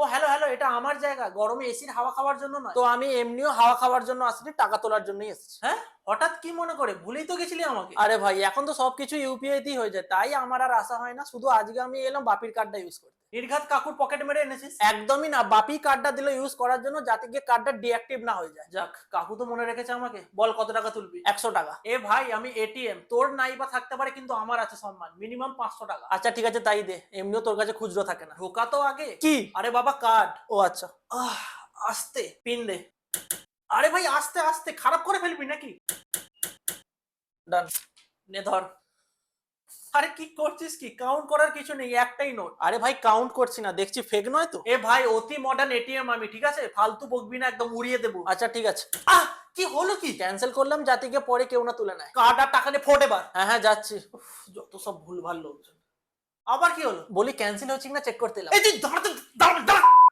ও hello hello, এটা আমার জায়গা, গরমে এসির হাওয়া খাওয়ার জন্য নয় তো। আমি এমনিও হাওয়া খাওয়ার জন্য আসিনি, টাকা তোলার জন্যই এসেছি। হ্যাঁ, হঠাৎ কি মনে করে? ভুলেই তো গেছিলি আমাকে। আরে ভাই, এখন তো সবকিছু ইউপিআই তেই হয়ে যায়, তাই আমার আর আসা হয় না। শুধু আজকে আমি এলাম বাপির কার্ডটা ইউজ করতে। নির্ঘাত কাকুর পকেট মেরে এনেছিস? একদমই না, বাপি কার্ডটা দিল ইউজ করার জন্য, যাতে গিয়ে কার্ডটা ডিঅ্যাক্টিভ না হয়ে যায়। যাক, কাকু তো মনে রেখেছে আমাকে। বল কত টাকা তুলবি? 100 টাকা। এ ভাই, আমি এটিএম, তোর নাই বা থাকতে পারে, কিন্তু আমার আছে সম্মান, মিনিমাম 500 টাকা। আচ্ছা ঠিক আছে, তাই দে, এমনিও তোর কাছে খুচরো থাকে না। ঢোকা তো আগে কি? আরে বাবা, কার্ড। ও আচ্ছা। আস্তে পিন দে। আরে ভাই, আস্তে আস্তে, খারাপ করে ফেলবি নাকি? ডান। নে ধর। আরে কি করছিস? কি কাউন্ট করার কিছু নেই, একটাই নোট। আরে ভাই, কাউন্ট করছি না, দেখছি ফেক নয় তো। এ ভাই, অতি মডার্ন এটিএম আমি, ঠিক আছে? ফালতু বকবি না, একদম উড়িয়ে দেবো। আচ্ছা ঠিক আছে। কি হলো? কি ক্যান্সেল করলাম, যাতে গিয়ে পরে কেউ না তুলে নেয়। কার্ড আর টাকা নিয়ে ফোট এবার। হ্যাঁ হ্যাঁ, যাচ্ছি। যত সব ভুলভাল লোকজন। আবার কি হলো? বলি ক্যান্সেল হচ্ছে কিনা চেক করতে এলাম। এই তুই দাঁড়া